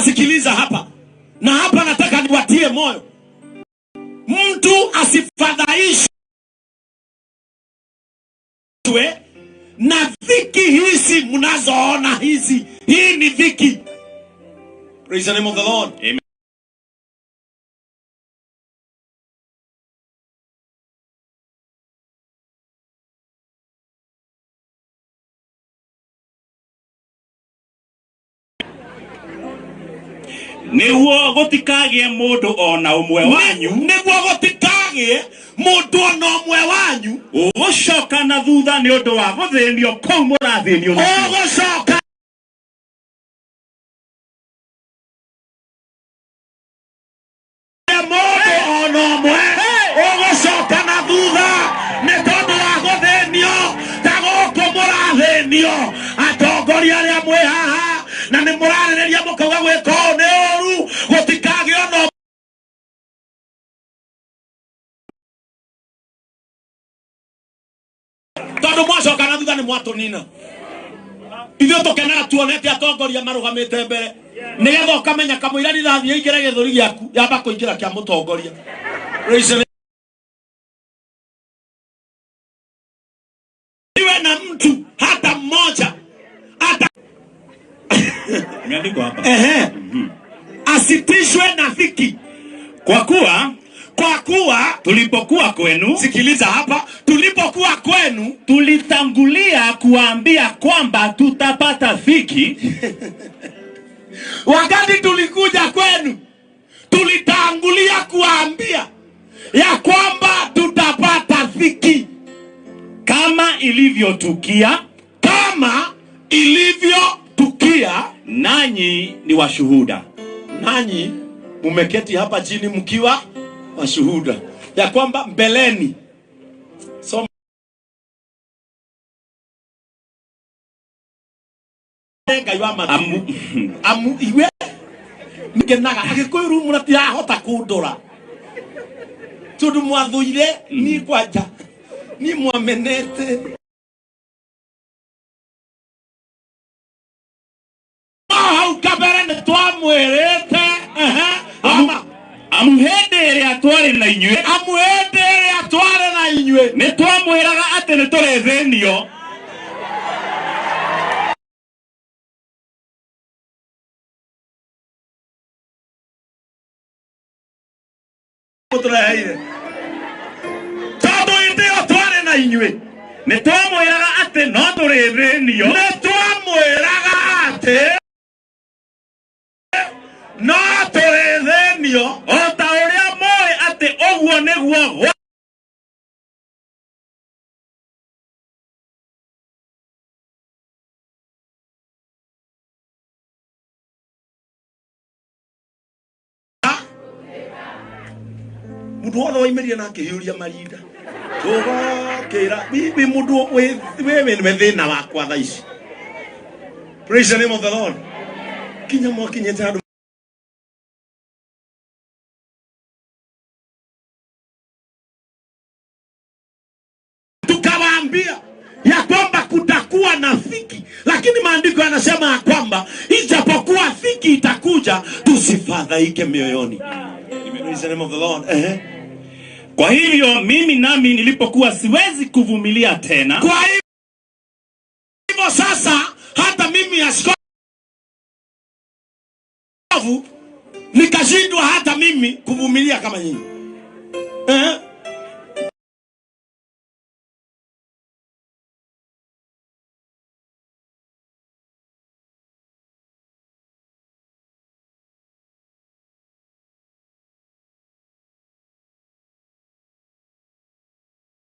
sikiliza hapa. Na hapa nataka niwatie moyo. Mtu asifadhaishwe na dhiki hizi mnazoona hizi. Hii ni dhiki. Praise the name of the Lord. Amen. Niguo gutikagie mundu ona umwe wanyu, niguo gutikagie mundu ona umwe wanyu ugucoka na thutha ni undu wa guthinio kou murathinio, ugucoka mundu ona umwe ugucoka na thutha ni tondu wa guthinio ta guku murathinio. Atongoria aria mwi haha na ni murarireria mukauga gwika ni uru gutikage ono tondu mwacoka na thutha ni mwatunina. Ithuĩ tũkenaga tuonete atongoria marugamite mbere nigetha ukamenya kamũira rĩrathiĩ ingĩre gĩthũri gĩaku yamba kũingĩra kĩa mũtongoria. Iwe na mtu hata mmoja hata imeandikwa hapa asitishwe na dhiki, kwa kuwa tulipokuwa kwenu, sikiliza hapa, tulipokuwa kwenu tulitangulia kuambia kwamba tutapata dhiki. Wakati tulikuja kwenu tulitangulia kuambia ya kwamba tutapata dhiki, kama ilivyotukia, nanyi ni washuhuda. Nanyi mumeketi hapa chini mkiwa washuhuda ya kwamba mbeleni iwe ngenaga agikuiru munati ahota kundura tundu mwathuire ni kwanja ni mwamenete au kabere ne twamwirete amuhende ria twari na inyue ni twamwiraga ati ni turethenio. tondu itio twari na inyue ni twamwiraga ati no turethenio, o ta uria moi ati oguo niguo mundu wothe waimirie na akihiuria marinda tugokira bibi mundu wewe ni thina wakwa tha ici. Praise the name of the Lord. Kinya mwakinyete andu tukawaambia ya kwamba kutakuwa na dhiki, lakini maandiko yanasema ya kwamba ijapokuwa dhiki itakuja tusifadhaike mioyoni. Praise the name of the Lord. Kwa hivyo mimi nami nilipokuwa siwezi kuvumilia tena, kwa hivyo sasa hata mimi askofu nikashindwa hata mimi kuvumilia kama nyinyi.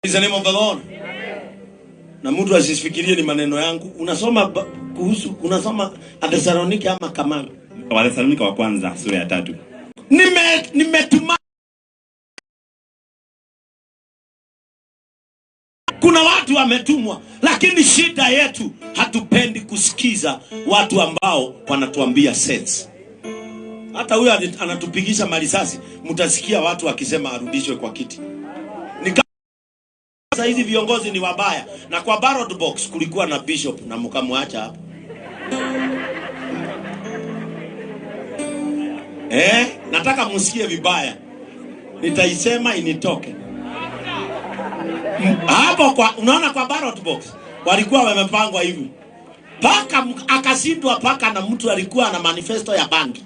Praise the name of the Lord. Na mtu asifikirie ni maneno yangu. Unasoma Thessalonike ama Kamala? Wathesalonike wa kwanza sura ya 3. Nimetuma. Kuna watu wametumwa, lakini shida yetu hatupendi kusikiza watu ambao wanatuambia sense. Hata huyo anatupigisha marisasi, mtasikia watu wakisema arudishwe kwa kiti. Hizi viongozi ni wabaya, na kwa ballot box kulikuwa na bishop na mkamwacha hapo. Nataka musikie vibaya. Nitaisema initoke. Hapo kwa unaona kwa ballot box walikuwa wamepangwa hivi. Paka akashindwa paka na mtu alikuwa na manifesto ya bangi.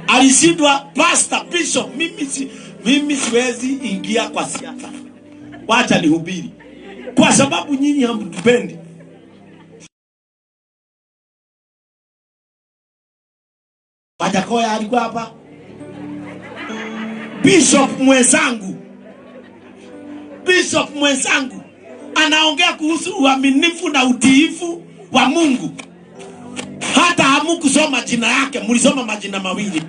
Alishindwa pastor bishop, mimi siwezi ingia kwa siasa. Wacha nihubiri. Kwa sababu nyinyi hamtupendi. Wajakoya alikuwa hapa. Bishop mwenzangu anaongea kuhusu uaminifu na utiifu wa Mungu. Hata hamukusoma jina yake, mlisoma majina mawili.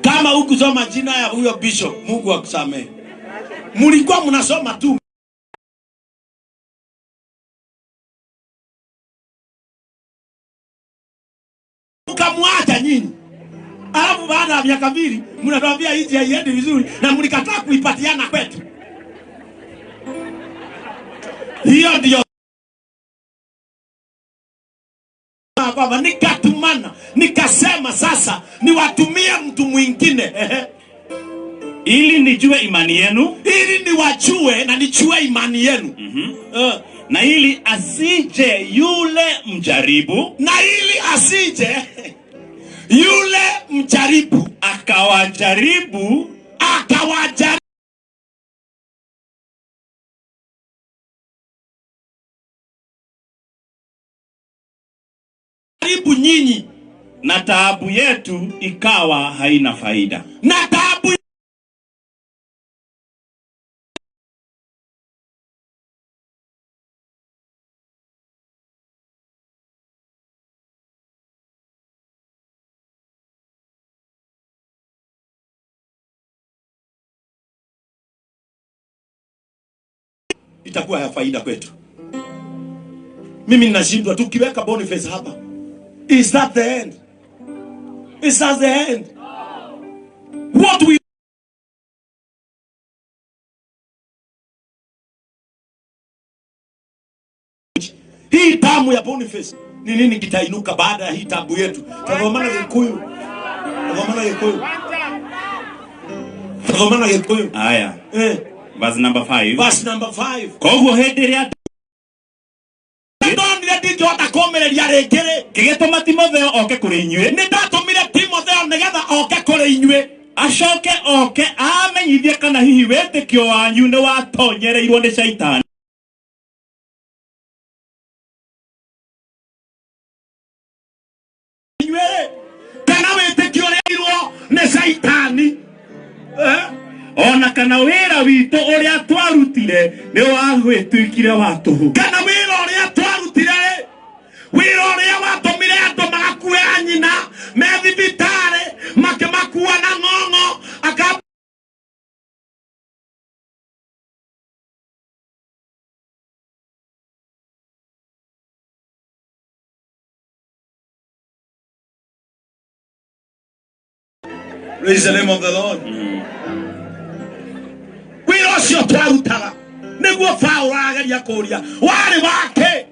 Kama hukusoma jina ya huyo bishop, Mungu akusamehe. Mlikuwa mnasoma tu. Mkamwacha nyinyi. Alafu baada ya miaka 2 mnatuambia hizi haiendi vizuri na mlikataa kuipatiana kwetu. Hiyo ndio kwamba nikatumana, nikasema sasa niwatumie mtu mwingine ili nijue imani yenu, ili niwajue na nijue imani yenu. Na ili asije yule mjaribu, akawajaribu nyinyi, na taabu yetu ikawa haina faida. Na taabu itakuwa ya faida kwetu. Mimi ninashindwa tukiweka Boniface hapa. Is that the end? Is that the end? What we hii tamu ya Boniface ni nini kitainuka baada ya hii tabu yetu? Tazamana Gikuyu. Aya. Verse number 5. Kwa hivyo hederia Kĩgĩtũma Timotheo oke kũrĩ inyuĩ. Nĩndatũmire Timotheo nĩgetha oke kũrĩ inyuĩ. Acoke amenyithie kana hihi wĩtĩkio wanyu nĩ watonyereirwo nĩ Shaitani. Kana wĩtĩkio ũrĩairwo nĩ Shaitani. Ona kana wĩra witũ ũrĩa twarutire nĩ wagwĩtuĩkire wa tũhũ. Kana wĩra ũrĩa twarutire, wĩra ũrĩa watũmire andũ magakuĩra nyina me thibitarĩ makĩmakua na ng'ong'o Praise the name of the Lord. Wĩra ũcio twarutaga nĩguo Paulo arageria kũria warĩ wake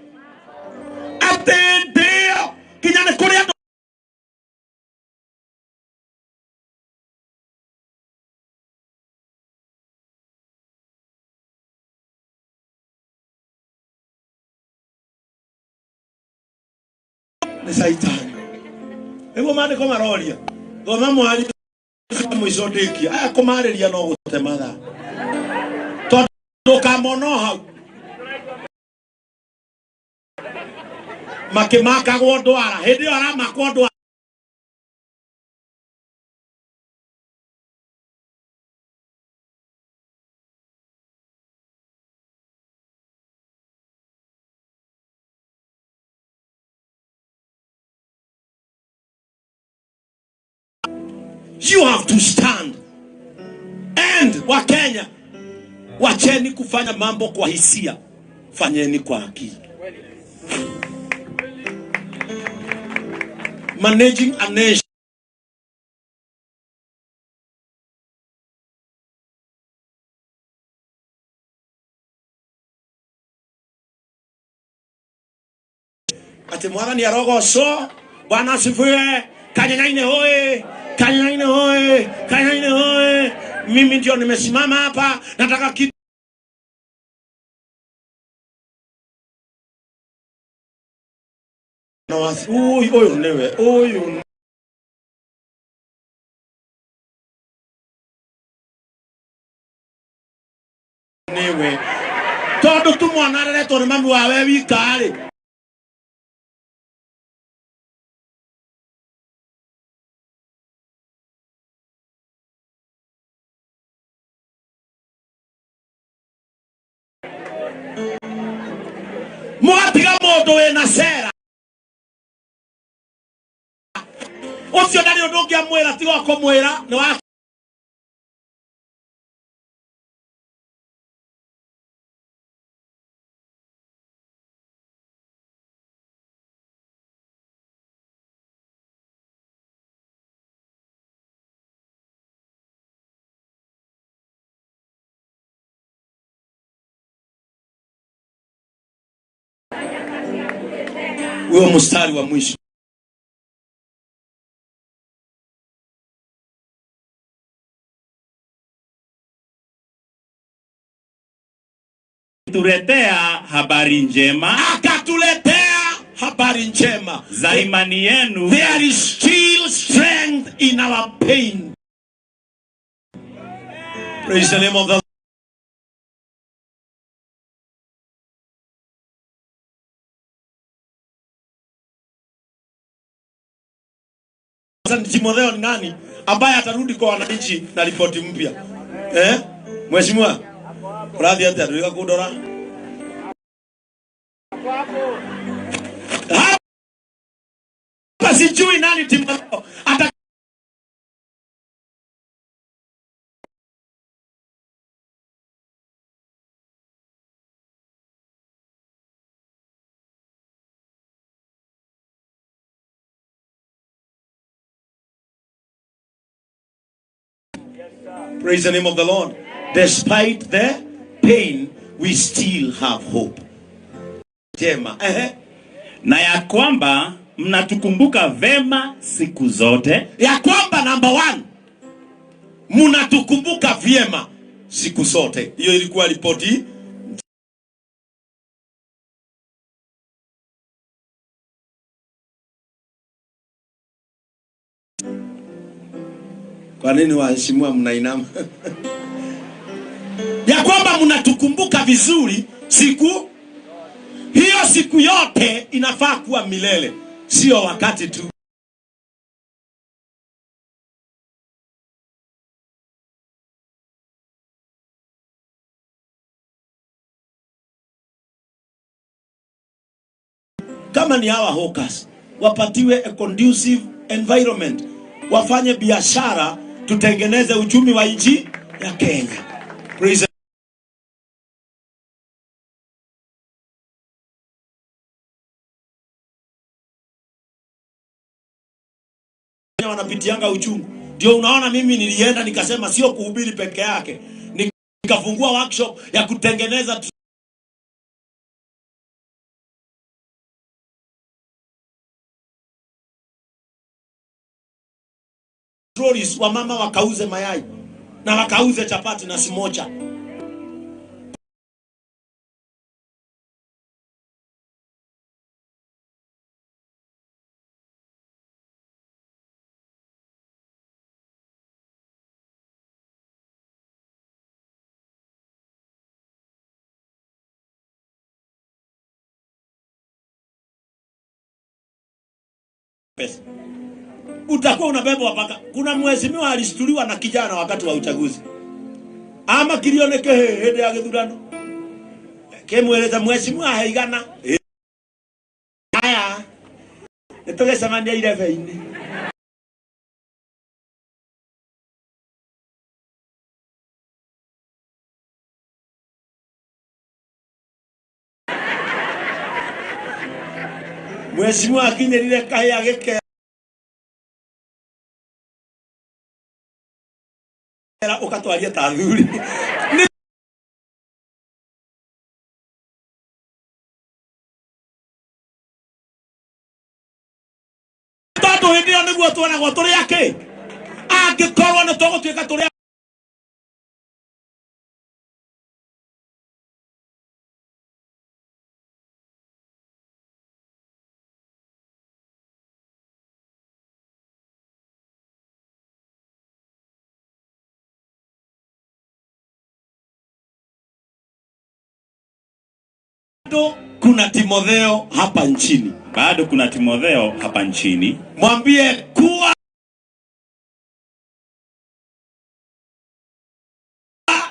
atĩ ndio kinya nĩ kũrĩ andũ nĩ Shaitani. Nĩguo maandĩko maroria thoma mwari mũico ndĩkia aya kũmarĩria no gũte mathaa tondũ kamono hau makĩmakagwo ndwara hĩndĩ ĩyo aramakwo ndwara. You have to stand. And Wakenya, wacheni kufanya mambo kwa hisia, fanyeni kwa akili. Managing a nation ati mwathani arogocwo. Bwana asifiwe. Kanyanyaine hoye, Kanyanyaine hoye, Kanyanyaine hoye. Mimi ndio nimesimama hapa, nataka kitu huyu newe huyu newe tondu tu mwana areretwo ni mami wawe wikari. Mwatiga mundu wina cera ucio ndari undu ungiamwira tiga kumwira ni wa huo mstari wa mwisho. Tuletea habari njema, akatuletea habari njema za imani yenu. There is still strength in our pain. Praise the name of the Timotheo ni nani ambaye atarudi kwa wananchi na ripoti mpya? Mheshimiwa radhi hata ndio kudora hapa, sijui nani Timotheo ata Praise the name of the Lord. Despite the pain, we still have hope. Jema. Na ya kwamba mnatukumbuka vema siku zote. Ya kwamba number one, mnatukumbuka vyema siku zote. Hiyo ilikuwa ripoti. Kwa nini waheshimiwa mnainama? Ya kwamba mnatukumbuka vizuri siku hiyo, siku yote inafaa kuwa milele, sio wakati tu. Kama ni hawa hawkers, wapatiwe a conducive environment, wafanye biashara, tutengeneze uchumi wa nchi ya Kenya. Praise wanapitianga uchungu. Ndio unaona mimi nilienda nikasema sio kuhubiri peke yake, nikafungua workshop ya kutengeneza trolleys, wa mama wakauze mayai na wakauze chapati na simocha. Pesa. Utakuwa unabebwa mpaka kuna mheshimiwa alistuliwa na kijana wakati wa uchaguzi. Ama kilioneke hede ya githurano. Kemweleza mheshimiwa haigana. Haya. Nitoke samania ile veini. Mheshimiwa akinyerire kahia geke ukatwaria ta thuri. tondu hindi yo niguo twaragwo turi aki angikorwo ni tugutuika turi kuna Timotheo hapa nchini. Bado kuna Timotheo hapa nchini. Mwambie kuwa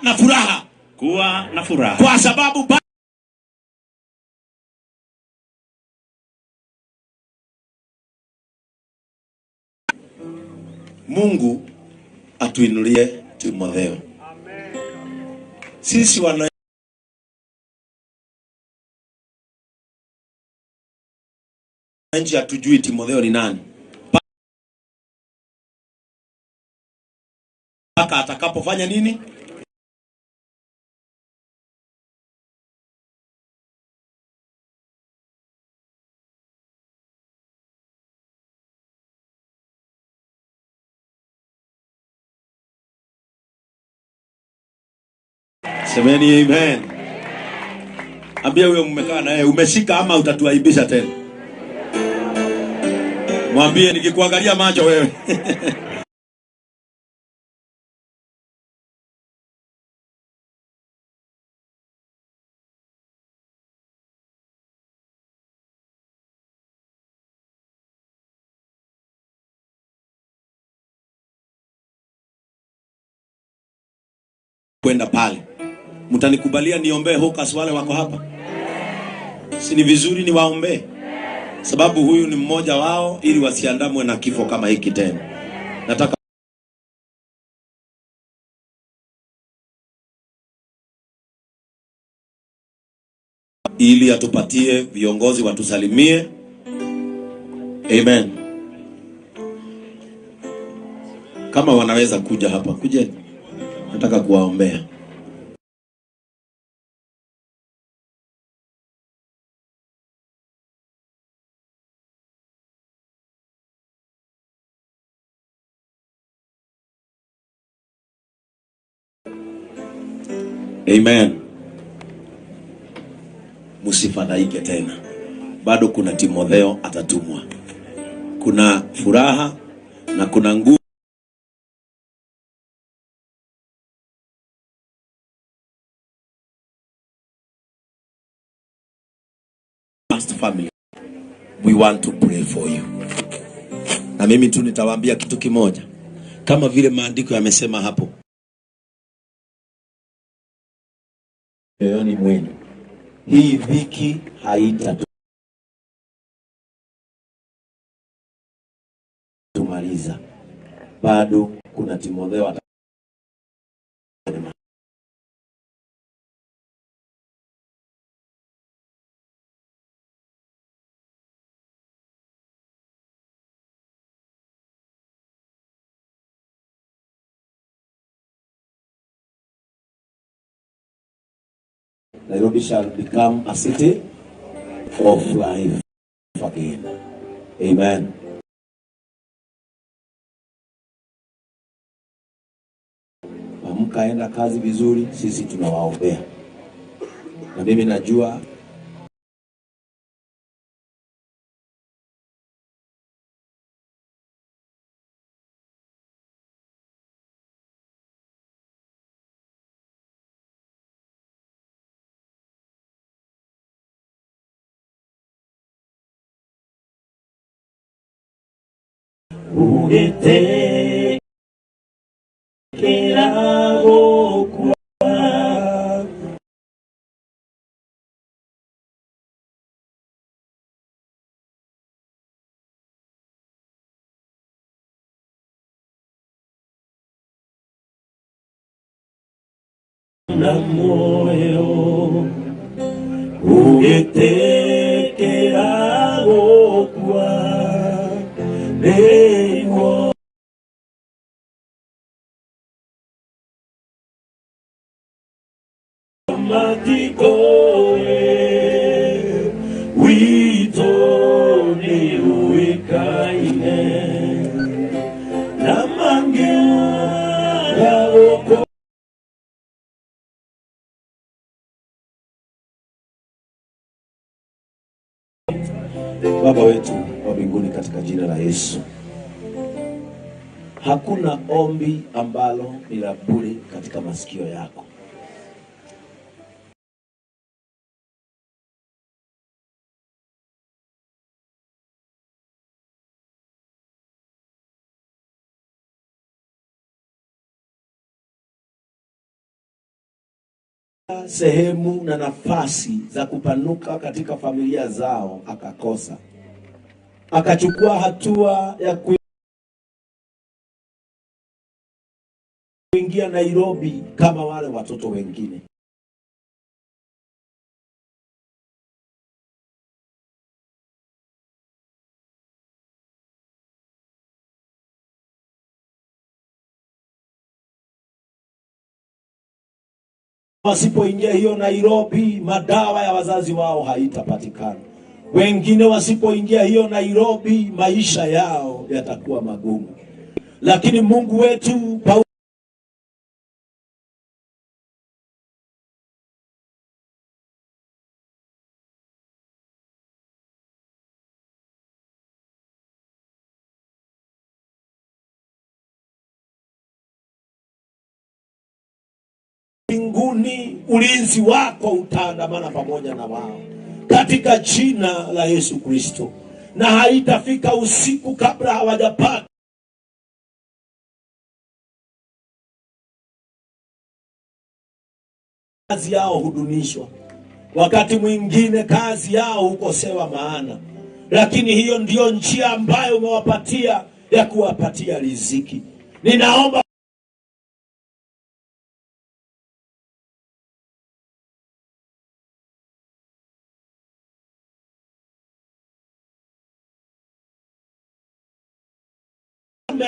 na furaha. Kuwa na furaha. Kwa sababu Mungu atuinulie Timotheo. Sisi wana nchi hatujui Timotheo ni nani mpaka atakapofanya nini? Semeni amen. Ambia huyo mmekaa naye, umeshika ama utatuaibisha tena? Mwambie nikikuangalia macho wewe. Kwenda pale. Mtanikubalia niombee Hawkers wale wako hapa? Si ni vizuri niwaombee? Sababu huyu ni mmoja wao, ili wasiandamwe na kifo kama hiki tena. Nataka ili atupatie viongozi watusalimie. Amen. Kama wanaweza kuja hapa, kujeni. Nataka kuwaombea. Amen. Musifadhaike tena. Bado kuna Timotheo atatumwa. Kuna furaha na kuna nguvu. Family, we want to pray for you. Na mimi tu nitawaambia kitu kimoja. Kama vile maandiko yamesema hapo. Moyoni mwenu. Hii dhiki haitamaliza. Bado kuna Timotheo Nairobi shall become a city of life again. Amen. Mkaenda kazi vizuri, sisi tunawaombea. Na mimi najua ugete kirago kwa na moyo ugete kirago kwa Wito ni uikaine Baba wetu wa mbinguni, katika jina la Yesu, hakuna ombi ambalo ni la bure katika masikio yako. Sehemu na nafasi za kupanuka katika familia zao akakosa, akachukua hatua ya kuingia Nairobi kama wale watoto wengine. Wasipoingia hiyo Nairobi, madawa ya wazazi wao haitapatikana. Wengine wasipoingia hiyo Nairobi, maisha yao yatakuwa magumu. Lakini Mungu wetu mbinguni, ulinzi wako utaandamana pamoja na wao katika jina la Yesu Kristo, na haitafika usiku kabla hawajapata kazi yao hudunishwa. Wakati mwingine kazi yao hukosewa maana, lakini hiyo ndiyo njia ambayo umewapatia ya kuwapatia riziki. Ninaomba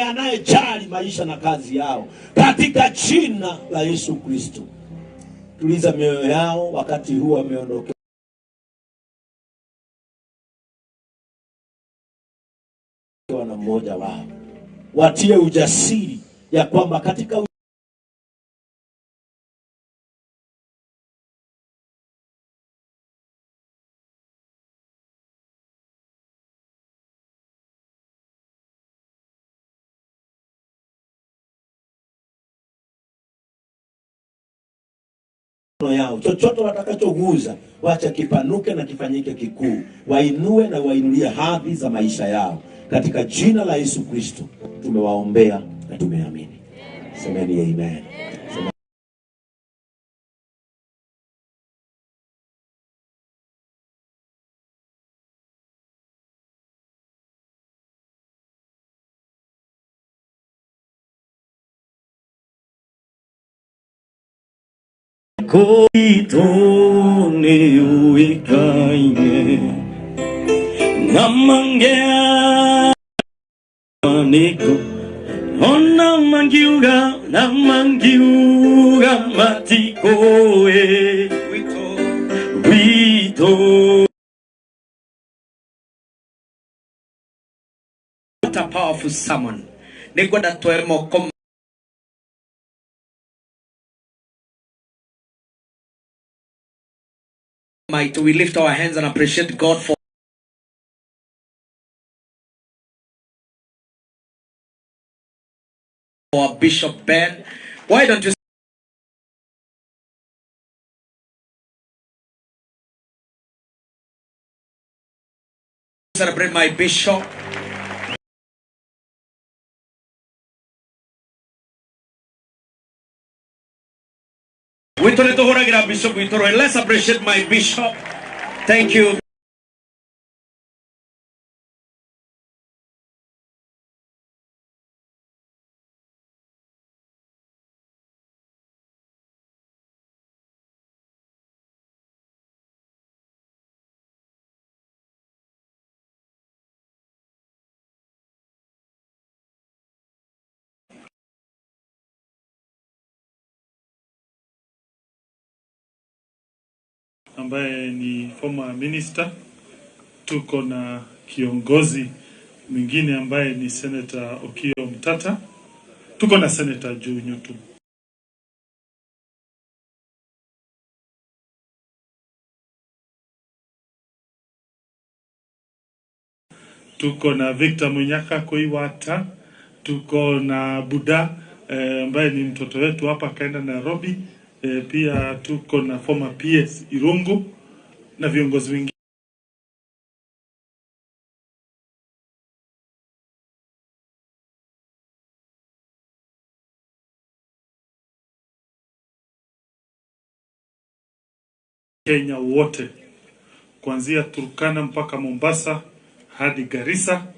anayejali maisha na kazi yao katika jina la Yesu Kristo. Tuliza mioyo yao wakati huu wameondoka na mmoja wao, watie ujasiri ya kwamba katika yao chochote watakachoguza, wacha kipanuke na kifanyike kikuu. Wainue na wainulie hadhi za maisha yao katika jina la Yesu Kristo tumewaombea na tumeamini. Semeni amen. Koito ni uikaine namangea niko ona mangiuga matikoe wito. What a powerful sermon. Negoda toemo might we lift our hands and appreciate God for our Bishop Ben. Why don't you celebrate my bishop? Let's appreciate my bishop. Thank you. ambaye ni former minister. Tuko na kiongozi mwingine ambaye ni Senator Okiya Omtata. Tuko na Senator Joe Nyotu. tuko na Victor Munyaka Koiwata, tuko na Buda ambaye ni mtoto wetu hapa kaenda Nairobi, pia tuko na former PS Irungu na viongozi wengi Kenya wote, kuanzia Turkana mpaka Mombasa hadi Garissa.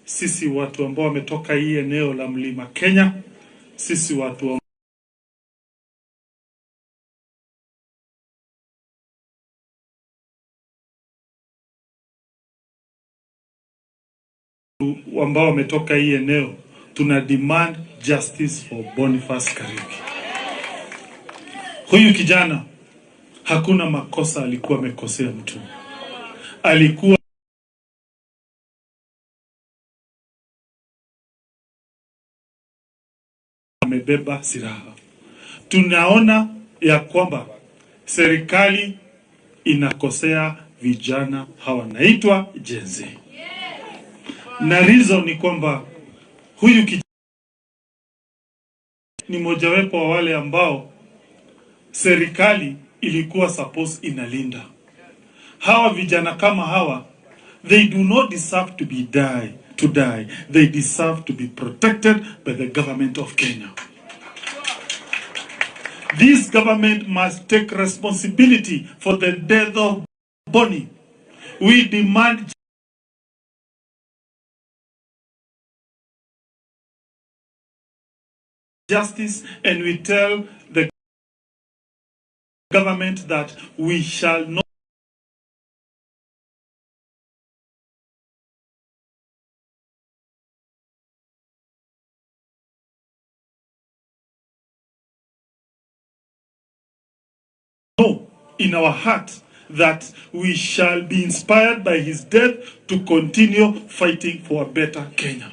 Sisi watu ambao wametoka hii eneo la Mlima Kenya, sisi watu ambao wametoka hii eneo, tuna demand justice for Boniface Kariuki. Huyu kijana hakuna makosa alikuwa amekosea mtu. Alikuwa amebeba silaha. Tunaona ya kwamba serikali inakosea vijana hawa naitwa Gen Z. Na reason ni kwamba huyu kijana ni mojawapo wa wale ambao serikali ilikuwa suppose inalinda. Hawa vijana kama hawa, they do not deserve to die. They deserve to be protected by the government of Kenya. This government must take responsibility for the death of Boni. We demand justice, and we tell the government that we shall not know in our heart that we shall be inspired by his death to continue fighting for a better Kenya.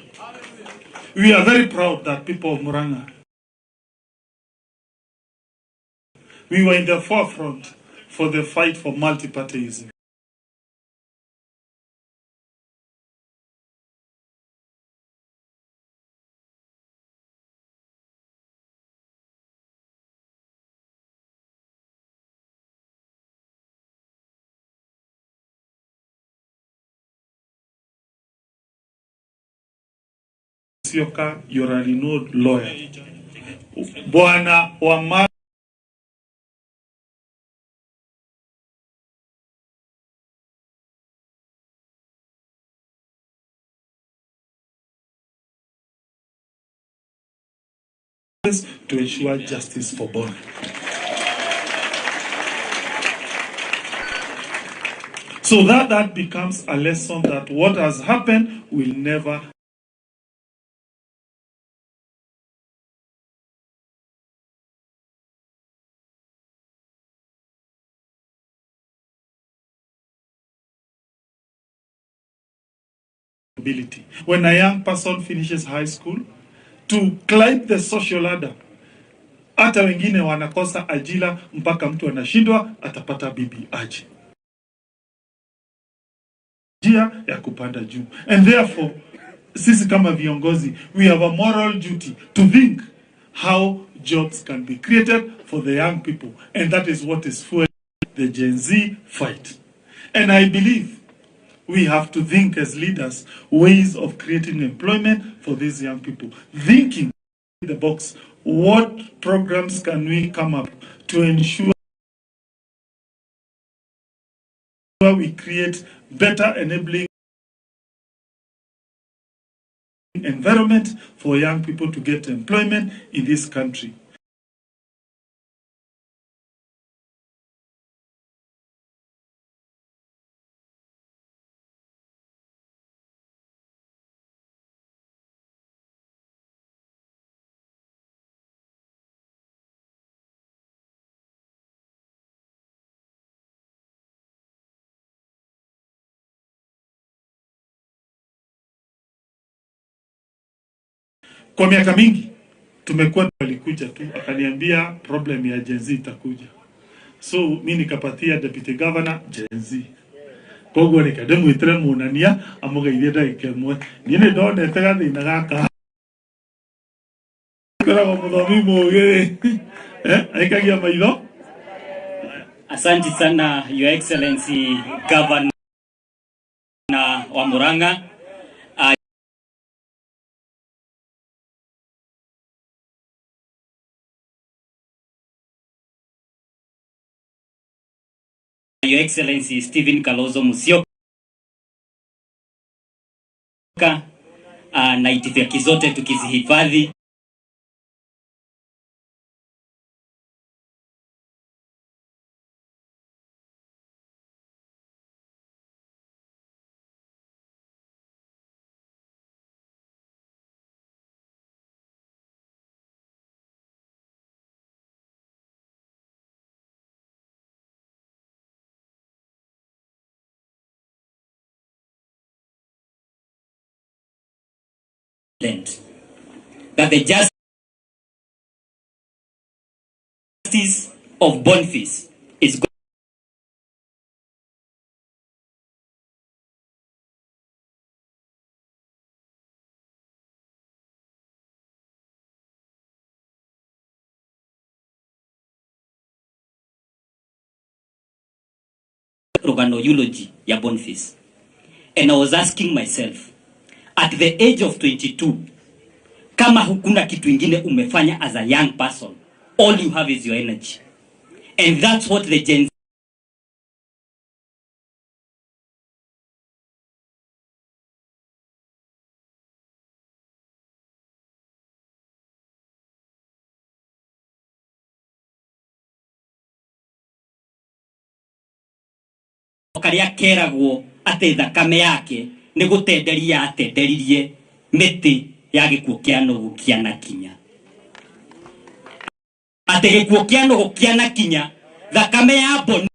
We are very proud that people of Murang'a, we were in the forefront for the fight for multipartyism. Sioka, you're a renowned lawyer. Bwana wa to ensure justice for Boni. So that becomes a lesson that what has happened will never ability. When a young person finishes high school, to climb the social ladder, hata wengine wanakosa ajira mpaka mtu anashindwa atapata bibi aje. Njia ya kupanda juu. And therefore, sisi kama viongozi, we have a moral duty to think how jobs can be created for the young people. And that is what is fueling the Gen Z fight. And I believe we have to think as leaders ways of creating employment for these young people. Thinking in the box, what programs can we come up to ensure we create better enabling environment for young people to get employment in this country. Kwa miaka mingi tumekuwa walikuja tu akaniambia problem ya Gen Z itakuja. So mimi nikapatia deputy governor Gen Z. Koguo reke ndimwitire munania amugeithie ndagika imwe. Ni ndonete gathina gaka. Koragwo muthomi mugi. Aikagia maitho. Asante sana Your Excellency Governor wa Murang'a. Your Excellency Stephen Kalonzo Musyoka na itifaki zote tukizihifadhi. That the justice of Boniface is rugano eulogy ya Boniface. And I was asking myself, at the age of 22, kama hukuna kitu ingine umefanya as a young person, all you have is your energy. And that's what the Gen Z karia keragwo ate thakame yake ni gutenderia atenderirie miti ya gikuo kia nugu kia na kinya. Ate gikuo kia nugu kia na kinya thakame ya Boni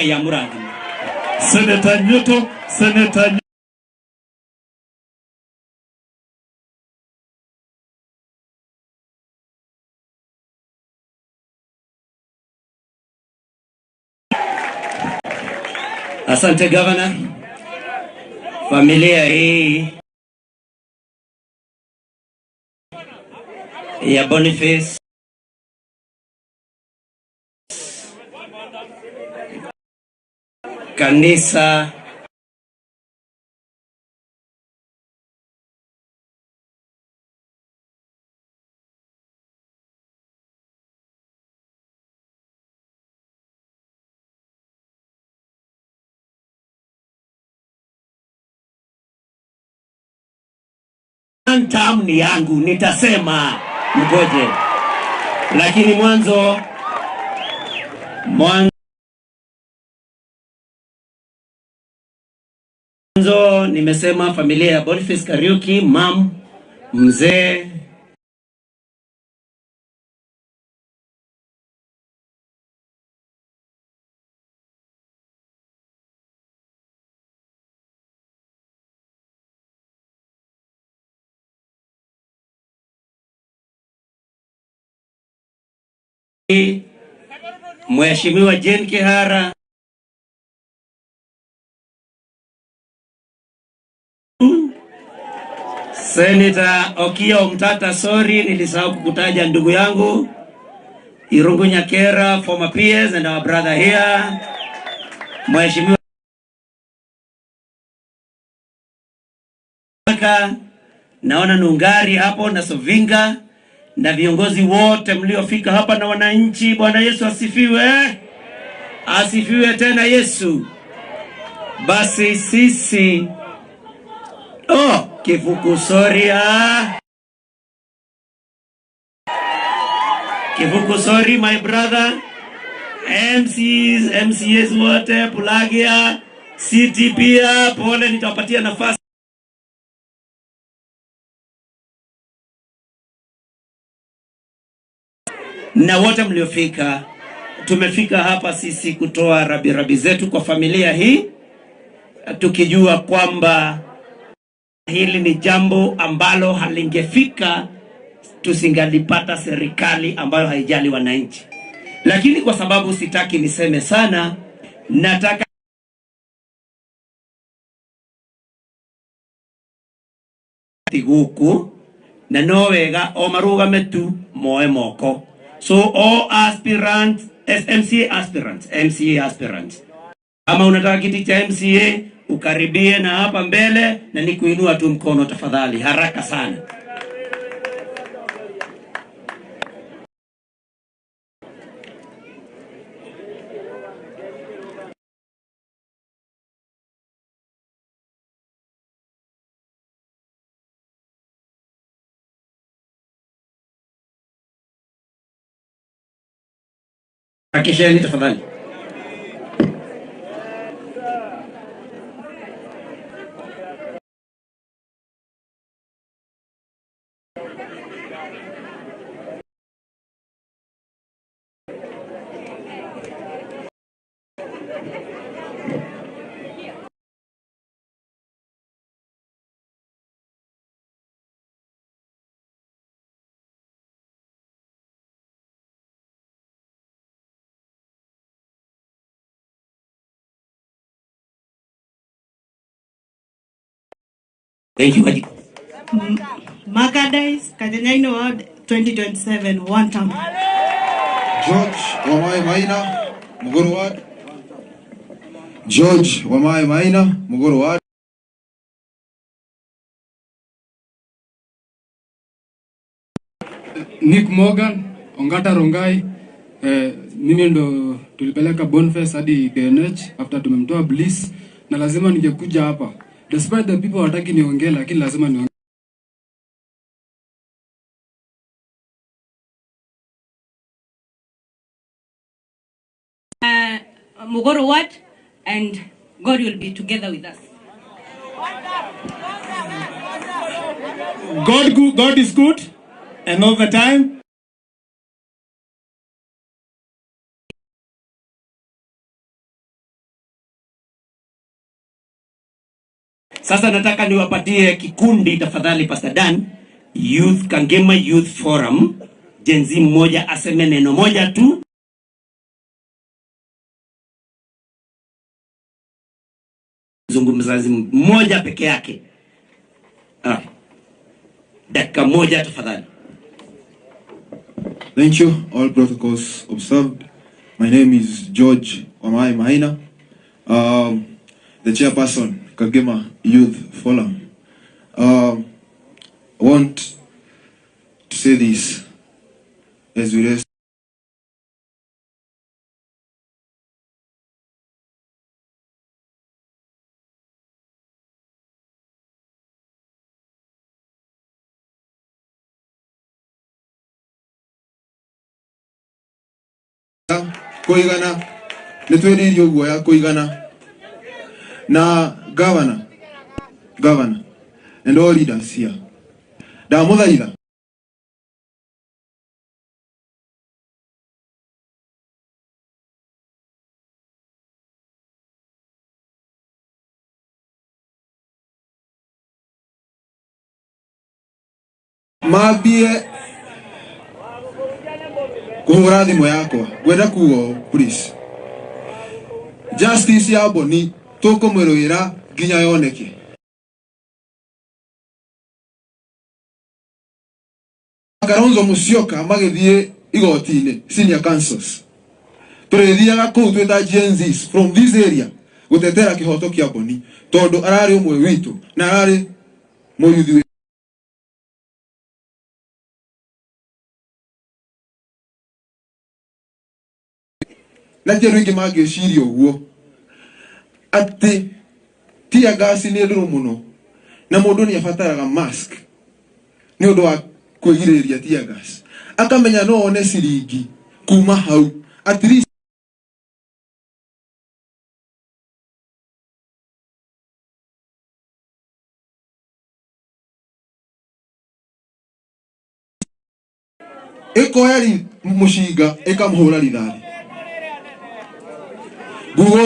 ya Murang'a. Senator Nyoto, Senator Asante Governor. Familia hii ya Boniface kanisa tamu ni yangu, nitasema mgoje, lakini mwanzo nimesema familia ya Boniface Kariuki, mam, mzee Mheshimiwa Jane Kihara, Senator Okiya Omtata, sorry nilisahau kukutaja ndugu yangu Irungu Nyakera, former peers and our brother here, Mheshimiwa naona Nungari hapo na Sovinga na viongozi wote mliofika hapa na wananchi. Bwana Yesu asifiwe. Asifiwe tena Yesu. Basi sisi Kivuku sorry Kivuku sorry my brother, MCs wote Pulagia, CTP pole, nitawapatia nafasi. na wote mliofika. Tumefika hapa sisi kutoa rabirabi zetu kwa familia hii, tukijua kwamba hili ni jambo ambalo halingefika tusingalipata serikali ambayo haijali wananchi. Lakini kwa sababu sitaki niseme sana, nataka tiguku na nowega o marugame tu moe moko. So all aspirants, MCA aspirants, ama unataka kiti cha MCA ukaribie na hapa mbele, na ni kuinua tu mkono tafadhali, haraka sana. Hakisheni tafadhali. Thank you. Makadais, Kajanyaino Ward 2027, one term. George Wamai Maina, Muguru Ward. George Wamai Maina, Muguru Ward. Nick Morgan, Ongata Rongai. Mimi ndo tulipeleka Boniface hadi KNH after tumemtoa Bliss, na lazima ningekuja hapa. Despite the people wataki niongee, lakini lazima niongee. Mugoro Ward, and God will be together with us. God is good, and all the time. Sasa nataka niwapatie kikundi tafadhali, Pastor Dan. Youth Kangema Youth Forum, Gen Z mmoja aseme neno moja tu. Zungumzaji mmoja peke yake. Dakika moja tafadhali. Thank you. All protocols observed. My name is George Wamai Maina, the chairperson, Kagema Youth Forum. I want to say this as we rest. Kuigana nitwiririo guoya kuigana na governor and all leaders here. Ndamuthaitha mambie kuhura thimu yakwa gwenda kuo please. Justice ya Boni tukumwirwira nginya yoneke. Kalonzo Musyoka magithie igoti-ini senior councils turithiaga kuu twita Gen Zs from this area gutetera kihoto kia Boni tondu arari umwe witu na arari muyuthi na jero ingi magiciria uguo ati tia gasi ni nduru muno na mundu ni abataraga mask ni undu wa kwigiriria tia gas akamenya no one siringi kuma hau at least ikoya mushinga ikamhura ridhari guo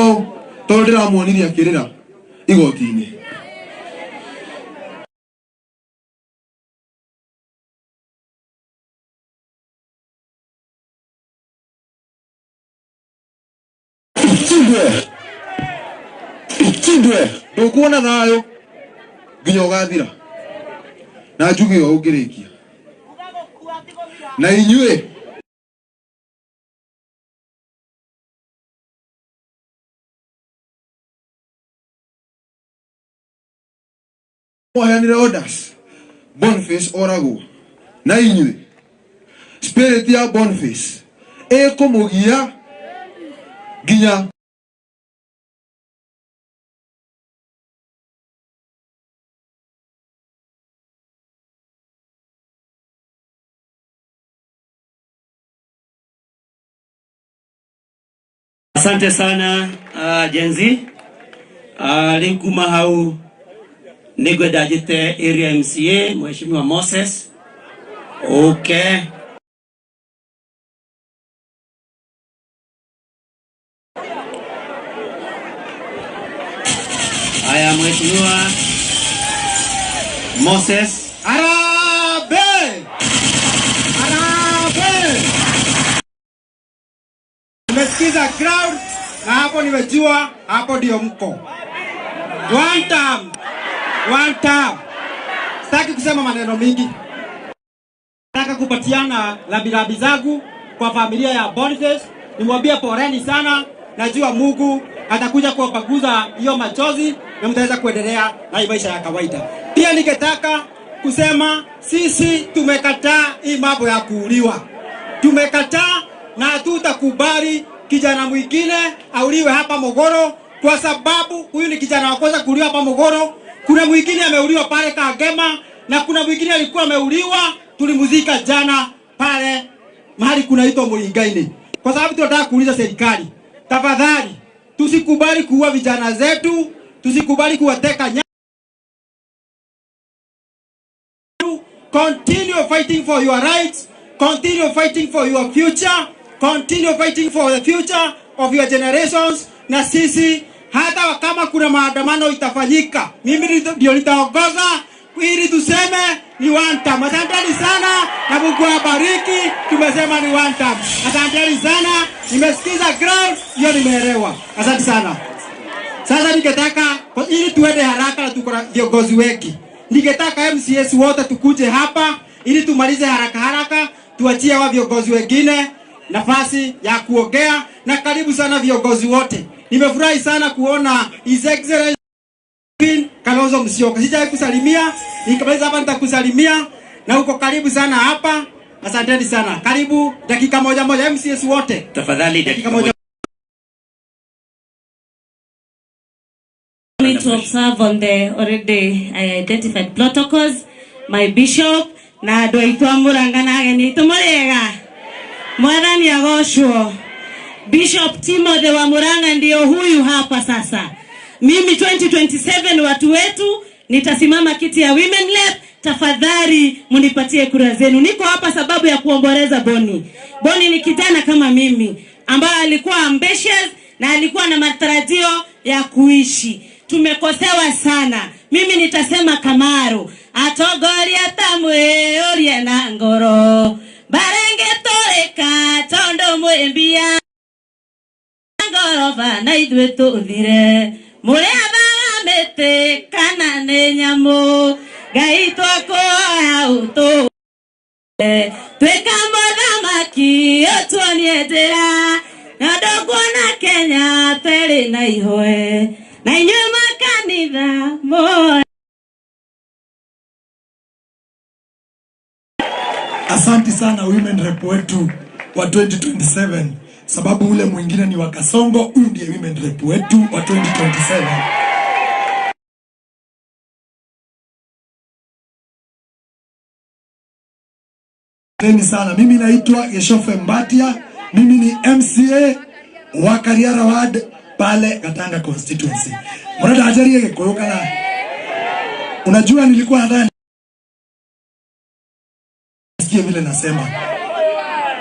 tondira muoniria kirira igotini Chindwe ndukuona thayo nginya ugathira na njuge o ungirikia na inyue waheanire orders Boniface orago na inyue spirit ya Boniface ekumugia nginya Asante sana Jenzi. Likuma hau nigwenda jite area MCA Mheshimiwa Moses. Okay. Aya Mheshimiwa Moses. Arabe! Nimesikiza crowd na hapo nimejua hapo ndio mko. One time. Sitaki kusema maneno mingi. Nataka kupatiana labilabi zangu kwa familia ya Boniface. Nimwambie poreni sana. Najua Mungu atakuja kuwapaguza hiyo machozi na mtaweza kuendelea na maisha ya kawaida. Pia ningetaka kusema sisi tumekataa hii mambo ya kuuliwa. Tumekataa na hatutakubali kijana mwingine auliwe hapa Mogoro, kwa sababu huyu ni kijana wa kwanza kuuliwa hapa Mogoro. Kuna mwingine ameuliwa pale Kagema na kuna mwingine alikuwa ameuliwa tulimuzika jana pale mahali kunaitwa Muringaini. Kwa sababu tunataka kuuliza serikali, tafadhali tusikubali kuua vijana zetu, tusikubali kuwateka nyara. Continue fighting for your rights, continue fighting for your future, continue fighting for the future of your generations. Na sisi hata kama kuna maandamano itafanyika, mimi ndio nitaongoza ili tuseme ni one time. Asanteni sana na Mungu awabariki. Tumesema ni one time. Asanteni sana. Nimesikiza ground, hiyo nimeelewa. Asante sana. Sasa ningetaka ili tuende haraka na tuko na viongozi wengi. Ningetaka MCS wote tukuje hapa ili tumalize haraka tuachie wa viongozi wengine nafasi ya kuongea. Na karibu sana viongozi wote. Nimefurahi sana kuona His Excellency Kalonzo Musyoka. Sijawahi kusalimia, nikamaliza hapa nitakusalimia na uko karibu sana hapa. Asanteni sana. Karibu dakika moja MCS wote. Tafadhali dakika moja. To observe on the already identified protocols, my bishop na doitwa murangana ageni tumurega mwathani agoshwo. Bishop Timothy wa Muranga ndio huyu hapa sasa. Mimi 2027 watu wetu nitasimama kiti ya Women Rep. Tafadhali munipatie kura zenu. Niko hapa sababu ya kuomboleza Boni. Boni ni kijana kama mimi ambaye alikuwa ambitious na alikuwa na matarajio ya kuishi. Tumekosewa sana. Mimi nitasema Kamaru atogoria tamwe orie na ngoro barenge toreka tondo mwembia ngoro na idwe tuthire muria bagamete kana ne nyamo gai twako auto tweka mothamaki otuonie njira na ndogwona Kenya teri na ihoe na inyuĩ makanitha moe. Asante sana Women Rep wetu wa 2027, sababu ule mwingine ni wa Kasongo. Huyu ndiye Women Rep wetu wa 2027. Asante sana. Mimi naitwa Geshofe Mbatia. Mimi ni MCA wa Kariara Ward pale Gatanga constituency. Mwana ajarie gekoroka na unajua nilikuwa nadhani sikia vile nasema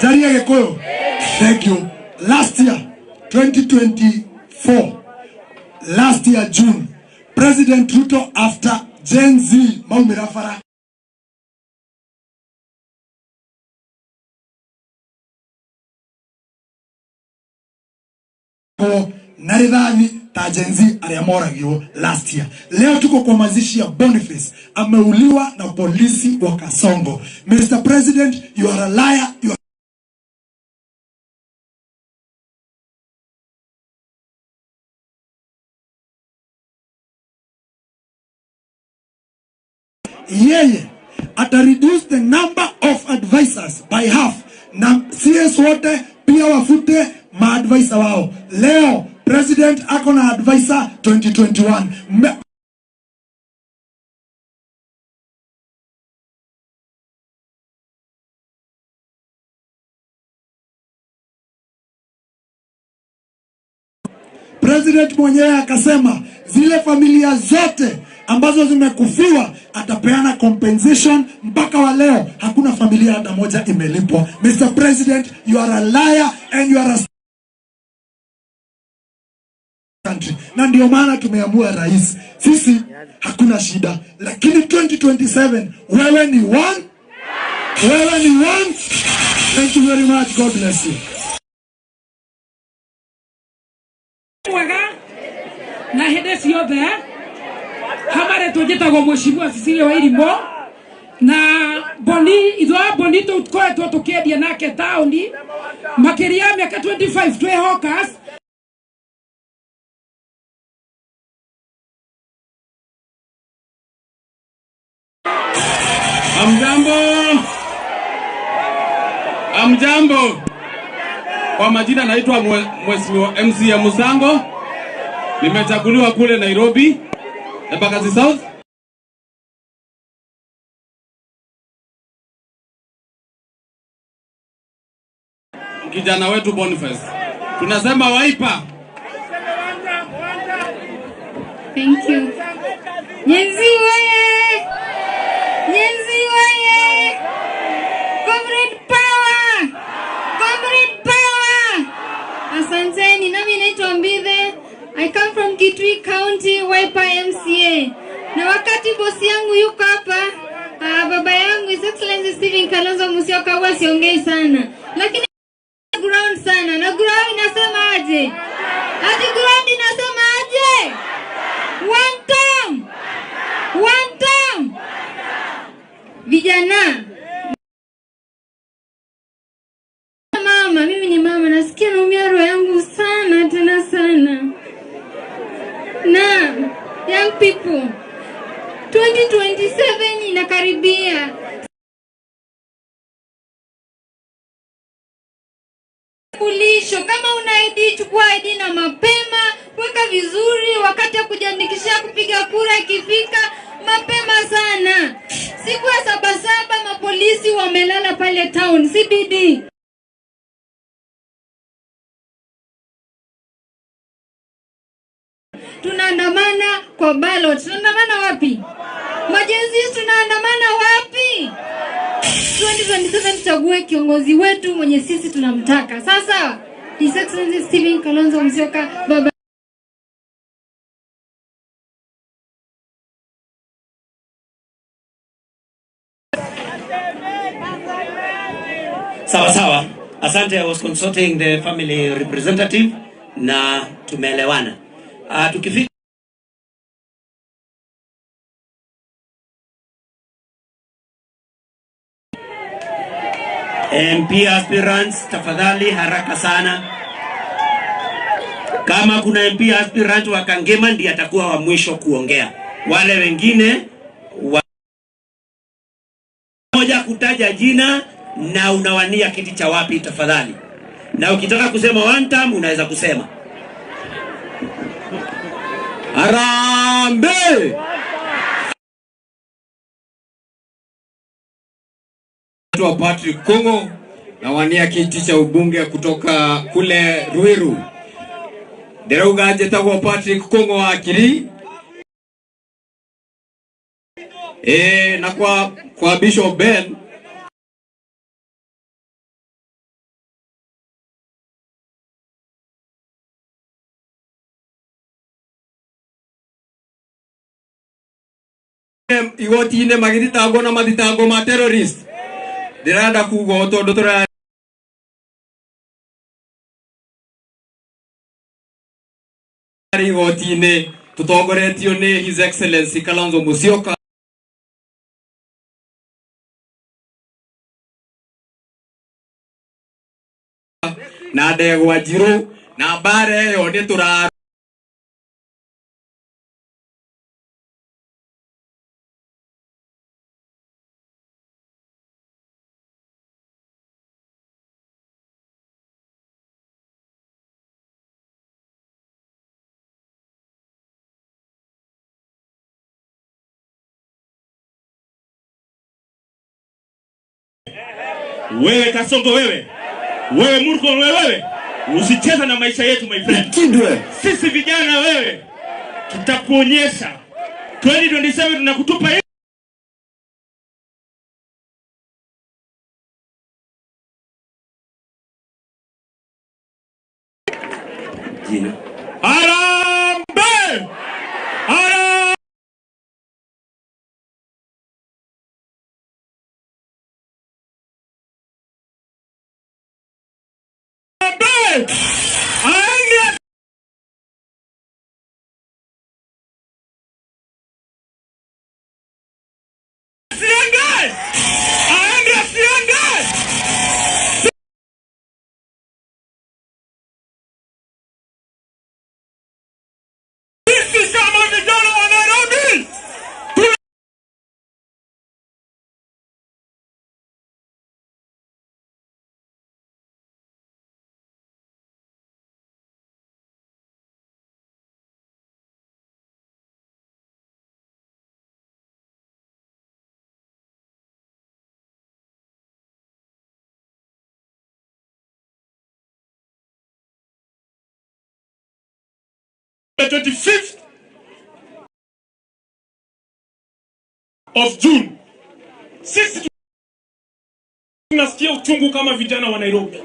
Jaria Gikuyu. Thank you. Last year, 2024, last year June, President Ruto, after Gen Z Maumirafara naridhani ta Gen Z aliamoragio last year. Leo tuko kwa mazishi ya Boniface, ameuliwa na polisi wa Kasongo. Mr. President, you are a liar. You are yeye ata reduce the number of advisors by half, na CS wote pia wafute maadvisor wao. Leo president ako na advisor 2021. President mwenyewe akasema zile familia zote ambazo zimekufiwa atapeana compensation. Mpaka wa leo hakuna familia hata moja imelipwa. Mr. President, you are a liar and you are a country. Na ndio maana tumeamua rais, sisi hakuna shida, lakini 2027 wewe ni one. Wewe ni one. Thank you very much. God bless you. Na hede ciothe hamare tujitagwo Mheshimiwa Cecilia Wairimu na Boni ithwa Boni tukoretwo tukiendia nake tauni makiria miaka 25 twe hawkers. Amjambo. Kwa majina naitwa Mheshimiwa MC ya Musango. Nimechaguliwa kule Nairobi, Embakasi South. Kijana wetu Boniface. Tunasema Wiper. Thank you. Nyenzi wewe. Nyenzi wewe. Comrade power. Comrade power. Asanteni, nami naitwa Mbithe. I come from Kitui County, Wiper MCA. Na wakati bosi yangu yuko hapa, baba yangu His Excellency Stephen Kalonzo Musyoka huwa siongei sana. Lakini ground sana. Na ground inasema aje? Ati ground inasema aje? One term. One term. Vijana. Mama, mimi ni mama, nasikia naumia roho yangu sana tena sana. Na young people, 2027 inakaribia. Kulisho, kama una ID chukua ID na mapema, weka vizuri wakati ya kujiandikishia kupiga kura ikifika mapema sana. Siku ya 77 mapolisi wamelala pale town CBD. Tunaandamana kwa ballot. Tunaandamana wapi? Majenzi tunaandamana wapi? 2027 tuchague kiongozi wetu mwenye sisi tunamtaka. Sasa His Excellency Stephen Kalonzo Musyoka baba. Sawa. Asante, I was consulting the family representative na tumeelewana. Tukifika MP aspirants, tafadhali haraka sana. Kama kuna MP aspirant wa Kangema ndiye atakuwa wa mwisho kuongea. Wale wengine moja kutaja jina na unawania kiti cha wapi tafadhali. Na ukitaka kusema one term unaweza kusema. Harambee! Wa Patrick Kongo nawania kiti cha ubunge kutoka kule Ruiru. Derauga jetagwo Patrick Kongo wa Kiri. Na kwa Bishop Ben igoti-inĩ magĩthitangwo na mathitango ma terrorist. Ndirenda kuga tondũ tũra igoti-inĩ tũtongoretio nĩ His Excellency Kalonzo Musyoka na Ndegwa Njirũ, na mbara ĩyo nĩ tũra Wewe Kasongo, wewe Murkomen, wewe usicheza na maisha yetu my friend. Sisi vijana wewe tutakuonyesha 2027 tunakutupa jina. Harambee! Harambee! The 25th of June. Sisi tunasikia uchungu kama vijana wa Nairobi.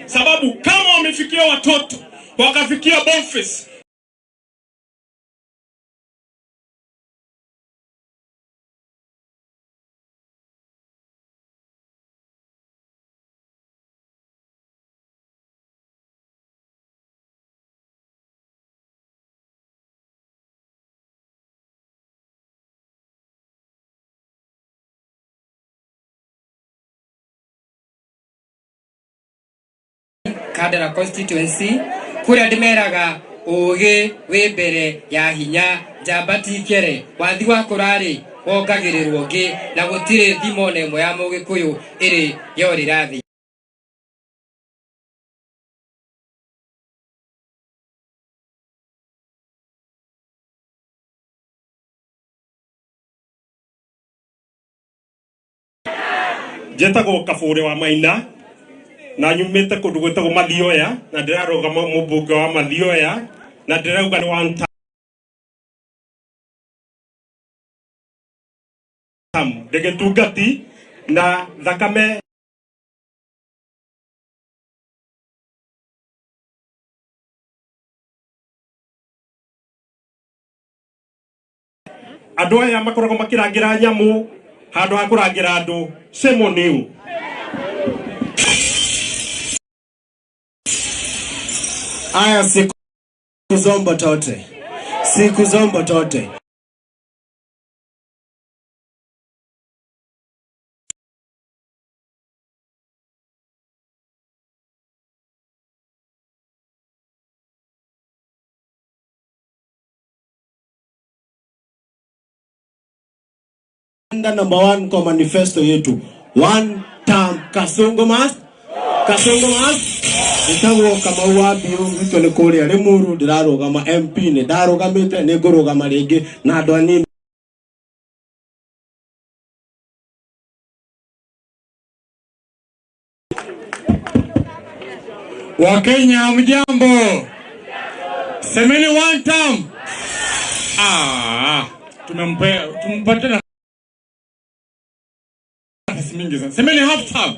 Sababu kama wamefikia watoto, wakafikia Boniface, Kandara constituency kuria ndimeraga ugi wi mbere ya hinya njambati kere wathi wa kurari wongagirirwo ngi na gutire thimo nemwe ya mugikuyu iri yorirathi. Jetagwo Kabure wa Maina na nyumite kundu gwitagwo Mathioya na ndirarugama mubunge wa Mathioya na ndirauga ni one time ndigitungati na thakame andu aya makoragwo makirangira nyamu handu ha kurangira andu semoniu. Aya, siku zombo tote. Number 1 kwa manifesto yetu. One term Kasongo must. Nitagwo Kamau wa Biu gitwe ni kuria Limuru ndirarugama MP ni ndarugamite ni ngurugama ringi na andu anini. Wakenya mjambo. Semeni one term. Tumempatia nafasi mingi sana. Semeni half term.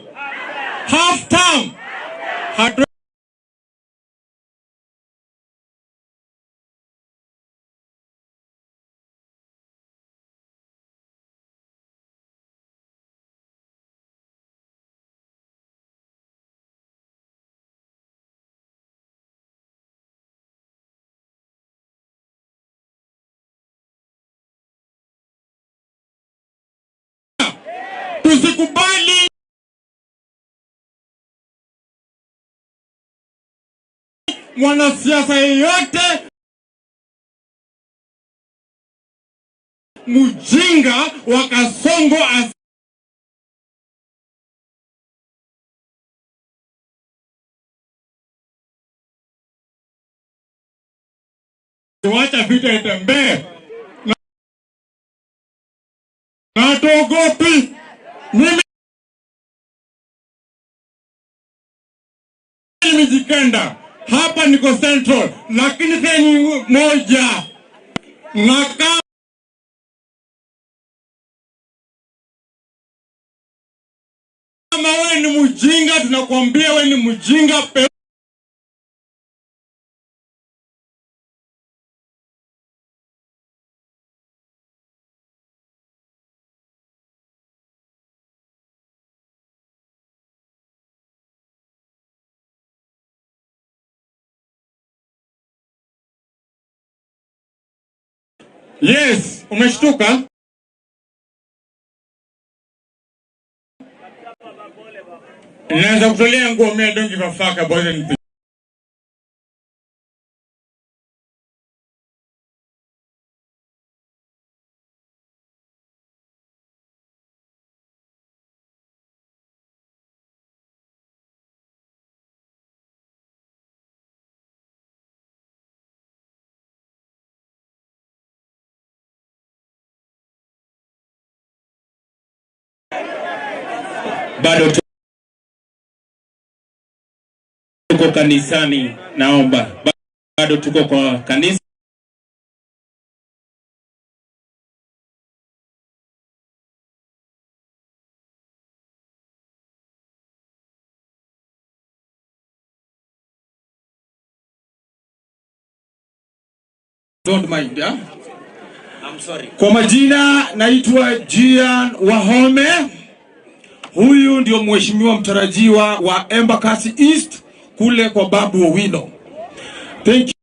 Tusikubali mwanasiasa yeyote mjinga wa Kasongo wacha vita itembee na tuogopi. Mimi nimejikenda hapa, niko Central, lakini sehemu moja na kama wewe ni mjinga, tunakwambia wewe ni mjinga. Yes, umeshtuka? Naweza kutolea nguo mimi, don't give a fuck about anything. Bado tuko kanisani, naomba. Bado tuko kwa kanisa. Don't mind, yeah? I'm sorry. Kwa majina naitwa Gian Wahome. Huyu ndio mheshimiwa mtarajiwa wa Embakasi East kule kwa Babu Owino. Thank you.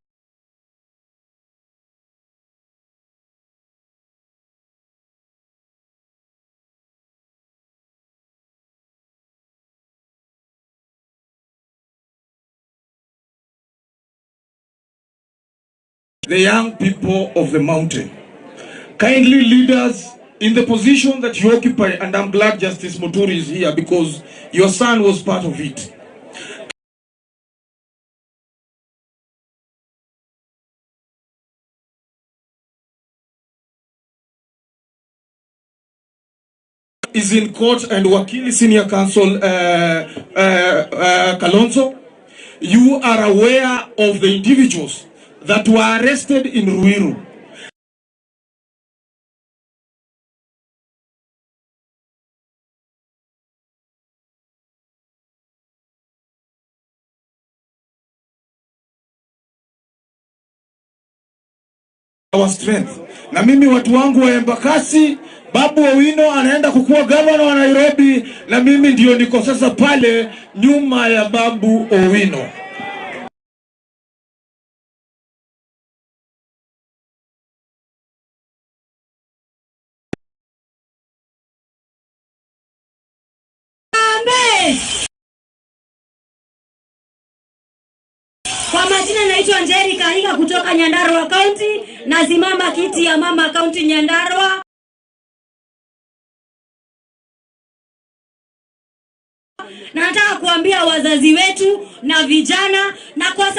The young people of the mountain, kindly leaders in the position that you occupy, and I'm glad Justice Muturi is here because your son was part of it. Is in court, and Wakili Senior Counsel Kalonzo, you are aware of the individuals that were arrested in Ruiru. Our strength. Na mimi watu wangu wa Embakasi, Babu Owino anaenda kukuwa governor wa Nairobi, na mimi ndio niko sasa pale nyuma ya Babu Owino. Kwa majina naitwa Njeri Kahiga kutoka Nyandarua County, na simama kiti ya mama county Nyandarua. Nataka kuambia wazazi wetu na vijana, na kwa